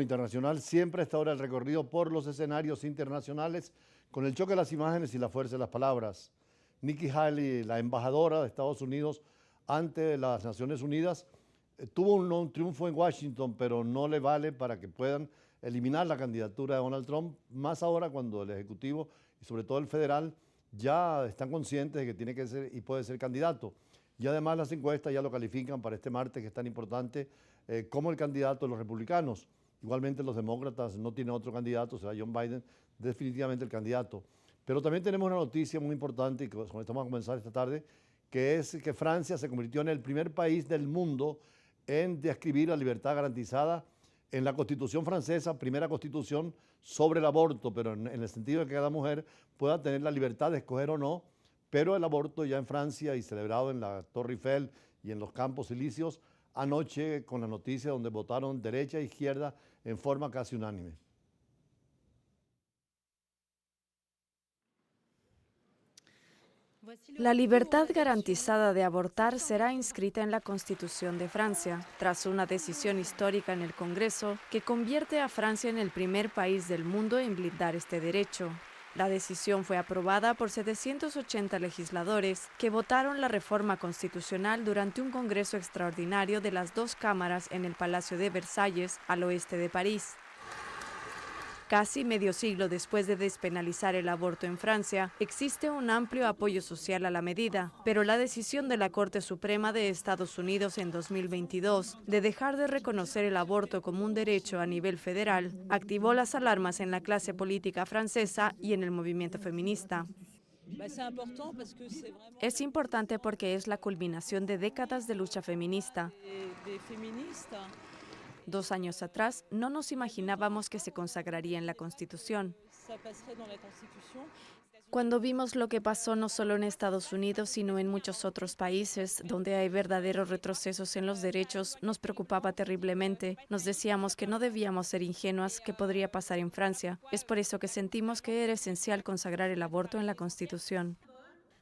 Internacional siempre a esta hora el recorrido por los escenarios internacionales con el choque de las imágenes y la fuerza de las palabras. Nikki Haley, la embajadora de Estados Unidos ante las Naciones Unidas, tuvo un triunfo en Washington, pero no le vale para que puedan eliminar la candidatura de Donald Trump, más ahora cuando el Ejecutivo y sobre todo el federal ya están conscientes de que tiene que ser y puede ser candidato. Y además las encuestas ya lo califican para este martes, que es tan importante, como el candidato de los republicanos. Igualmente los demócratas no tienen otro candidato, será John Biden definitivamente el candidato. Pero también tenemos una noticia muy importante y con esto vamos a comenzar esta tarde, que es que Francia se convirtió en el primer país del mundo en describir la libertad garantizada en la Constitución francesa, primera constitución sobre el aborto, pero en el sentido de que cada mujer pueda tener la libertad de escoger o no, pero el aborto ya en Francia y celebrado en la Torre Eiffel y en los Campos Elíseos, anoche con la noticia donde votaron derecha e izquierda en forma casi unánime. La libertad garantizada de abortar será inscrita en la Constitución de Francia, tras una decisión histórica en el Congreso que convierte a Francia en el primer país del mundo en blindar este derecho. La decisión fue aprobada por 780 legisladores que votaron la reforma constitucional durante un congreso extraordinario de las dos cámaras en el Palacio de Versalles, al oeste de París. Casi medio siglo después de despenalizar el aborto en Francia, existe un amplio apoyo social a la medida, pero la decisión de la Corte Suprema de Estados Unidos en 2022 de dejar de reconocer el aborto como un derecho a nivel federal activó las alarmas en la clase política francesa y en el movimiento feminista. Es importante porque es la culminación de décadas de lucha feminista. 2 años atrás, no nos imaginábamos que se consagraría en la Constitución. Cuando vimos lo que pasó no solo en Estados Unidos, sino en muchos otros países, donde hay verdaderos retrocesos en los derechos, nos preocupaba terriblemente. Nos decíamos que no debíamos ser ingenuas, que podría pasar en Francia. Es por eso que sentimos que era esencial consagrar el aborto en la Constitución.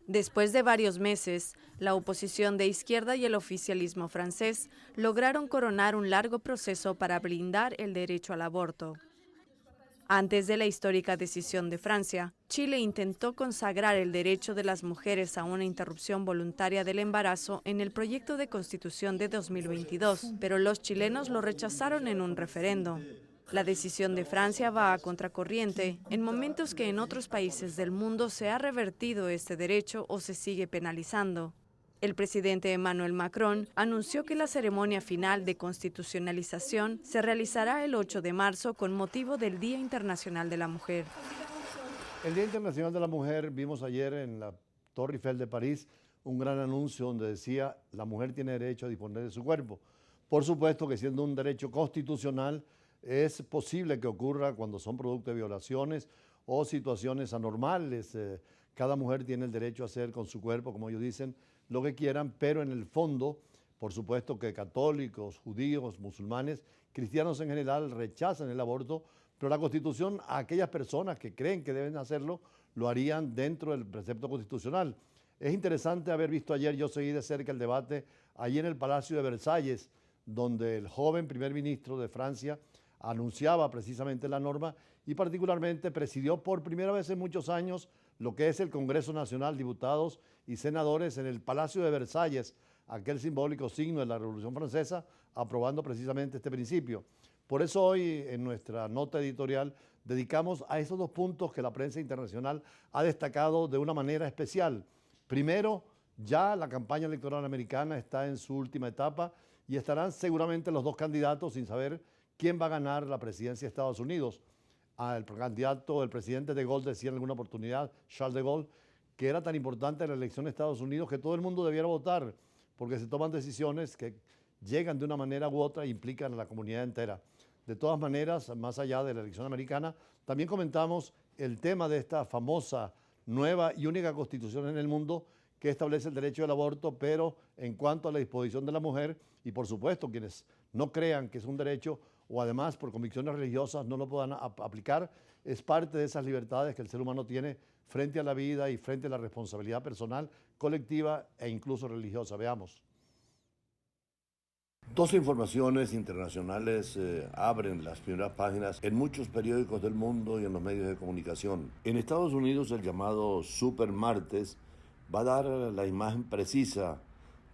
Después de varios meses, la oposición de izquierda y el oficialismo francés lograron coronar un largo proceso para blindar el derecho al aborto. Antes de la histórica decisión de Francia, Chile intentó consagrar el derecho de las mujeres a una interrupción voluntaria del embarazo en el proyecto de Constitución de 2022, pero los chilenos lo rechazaron en un referendo. La decisión de Francia va a contracorriente, en momentos que en otros países del mundo se ha revertido este derecho o se sigue penalizando. El presidente Emmanuel Macron anunció que la ceremonia final de constitucionalización se realizará el 8 de marzo con motivo del Día Internacional de la Mujer. El Día Internacional de la Mujer, vimos ayer en la Torre Eiffel de París un gran anuncio donde decía la mujer tiene derecho a disponer de su cuerpo. Por supuesto que siendo un derecho constitucional, es posible que ocurra cuando son producto de violaciones o situaciones anormales. Cada mujer tiene el derecho a hacer con su cuerpo, como ellos dicen, lo que quieran, pero en el fondo, por supuesto que católicos, judíos, musulmanes, cristianos en general rechazan el aborto, pero la Constitución, a aquellas personas que creen que deben hacerlo, lo harían dentro del precepto constitucional. Es interesante haber visto ayer, yo seguí de cerca el debate allí en el Palacio de Versalles, donde el joven primer ministro de Francia anunciaba precisamente la norma y particularmente presidió por primera vez en muchos años lo que es el Congreso Nacional, diputados y senadores en el Palacio de Versalles, aquel simbólico signo de la Revolución Francesa, aprobando precisamente este principio. Por eso hoy en nuestra nota editorial dedicamos a esos dos puntos que la prensa internacional ha destacado de una manera especial. Primero, ya la campaña electoral americana está en su última etapa y estarán seguramente los dos candidatos sin saber quién va a ganar la presidencia de Estados Unidos. El candidato, el presidente de Gaulle decía en alguna oportunidad, Charles de Gaulle, que era tan importante la elección de Estados Unidos que todo el mundo debiera votar, porque se toman decisiones que llegan de una manera u otra e implican a la comunidad entera. De todas maneras, más allá de la elección americana, también comentamos el tema de esta famosa, nueva y única constitución en el mundo que establece el derecho al aborto, pero en cuanto a la disposición de la mujer, y por supuesto quienes no crean que es un derecho o además por convicciones religiosas no lo puedan aplicar, es parte de esas libertades que el ser humano tiene frente a la vida y frente a la responsabilidad personal, colectiva e incluso religiosa. Veamos. Dos informaciones internacionales abren las primeras páginas en muchos periódicos del mundo y en los medios de comunicación. En Estados Unidos, el llamado Super Martes va a dar la imagen precisa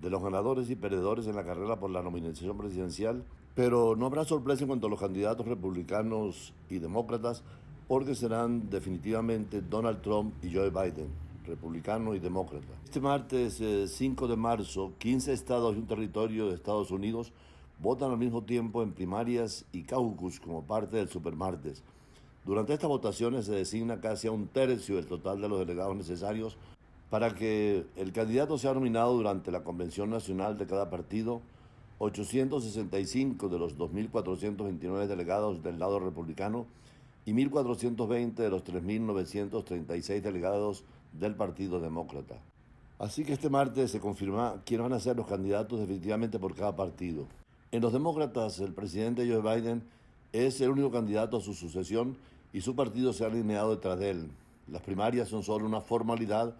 de los ganadores y perdedores en la carrera por la nominación presidencial, pero no habrá sorpresa en cuanto a los candidatos republicanos y demócratas, porque serán definitivamente Donald Trump y Joe Biden, republicano y demócrata. Este martes 5 de marzo, 15 estados y un territorio de Estados Unidos votan al mismo tiempo en primarias y caucus como parte del supermartes. Durante estas votaciones se designa casi a un tercio del total de los delegados necesarios para que el candidato sea nominado durante la convención nacional de cada partido. 865 de los 2.429 delegados del lado republicano y 1.420 de los 3.936 delegados del Partido Demócrata. Así que este martes se confirma quiénes van a ser los candidatos definitivamente por cada partido. En los demócratas, el presidente Joe Biden es el único candidato a su sucesión y su partido se ha alineado detrás de él. Las primarias son solo una formalidad,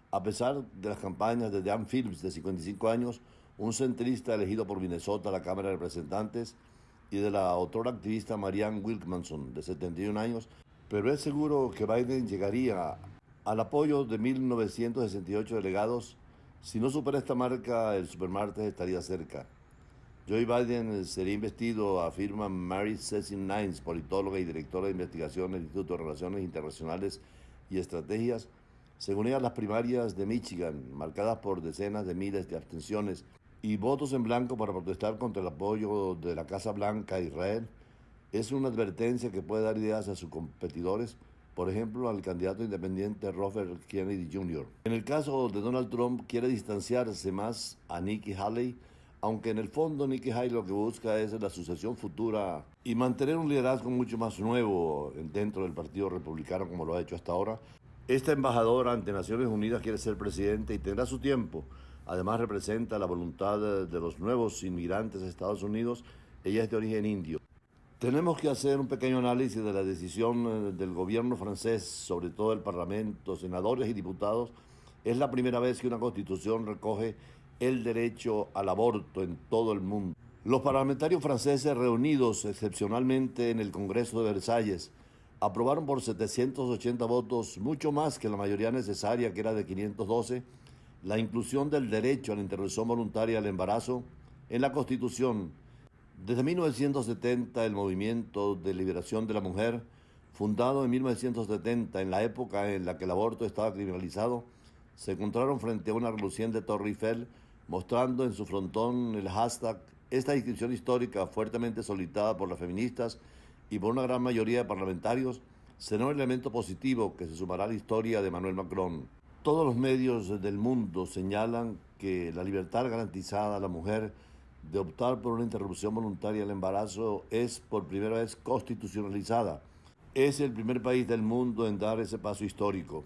a pesar de las campañas de Dan Phillips, de 55 años, un centrista elegido por Minnesota a la Cámara de Representantes, y de la otrora activista Marianne Williamson, de 71 años, pero es seguro que Biden llegaría al apoyo de 1.968 delegados. Si no supera esta marca, el supermartes estaría cerca. Joe Biden sería investido, afirma Mary Cecil Nines, politóloga y directora de investigación del Instituto de Relaciones Internacionales y Estrategias, según ella, las primarias de Michigan, marcadas por decenas de miles de abstenciones y votos en blanco para protestar contra el apoyo de la Casa Blanca a Israel, es una advertencia que puede dar ideas a sus competidores, por ejemplo, al candidato independiente Robert Kennedy Jr. En el caso de Donald Trump, quiere distanciarse más a Nikki Haley, aunque en el fondo Nikki Haley lo que busca es la sucesión futura y mantener un liderazgo mucho más nuevo dentro del Partido Republicano, como lo ha hecho hasta ahora. Esta embajadora ante Naciones Unidas quiere ser presidente y tendrá su tiempo. Además, representa la voluntad de los nuevos inmigrantes a Estados Unidos. Ella es de origen indio. Tenemos que hacer un pequeño análisis de la decisión del gobierno francés, sobre todo el Parlamento, senadores y diputados. Es la primera vez que una constitución recoge el derecho al aborto en todo el mundo. Los parlamentarios franceses, reunidos excepcionalmente en el Congreso de Versalles, aprobaron por 780 votos, mucho más que la mayoría necesaria, que era de 512, la inclusión del derecho a la interrupción voluntaria del embarazo en la Constitución. Desde 1970, el Movimiento de Liberación de la Mujer, fundado en 1970, en la época en la que el aborto estaba criminalizado, se encontraron frente a una reluciente Torre Eiffel, mostrando en su frontón el hashtag. Esta inscripción histórica, fuertemente solicitada por las feministas y por una gran mayoría de parlamentarios, será un elemento positivo que se sumará a la historia de Emmanuel Macron. Todos los medios del mundo señalan que la libertad garantizada a la mujer de optar por una interrupción voluntaria del embarazo es por primera vez constitucionalizada. Es el primer país del mundo en dar ese paso histórico.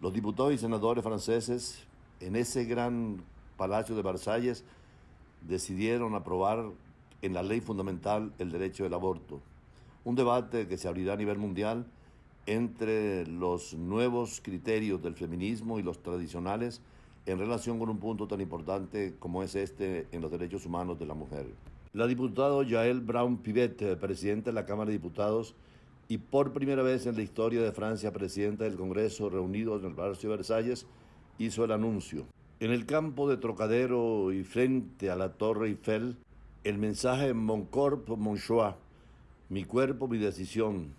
Los diputados y senadores franceses, en ese gran palacio de Versalles, decidieron aprobar en la ley fundamental el derecho del aborto. Un debate que se abrirá a nivel mundial entre los nuevos criterios del feminismo y los tradicionales en relación con un punto tan importante como es este en los derechos humanos de la mujer. La diputada Yael Braun-Pivet, presidenta de la Cámara de Diputados y por primera vez en la historia de Francia, presidenta del Congreso, reunidos en el Palacio de Versalles, hizo el anuncio. En el campo de Trocadero y frente a la Torre Eiffel, el mensaje Mon corps, mon choix, mi cuerpo, mi decisión,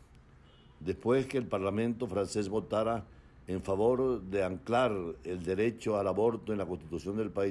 después que el Parlamento francés votara en favor de anclar el derecho al aborto en la Constitución del país.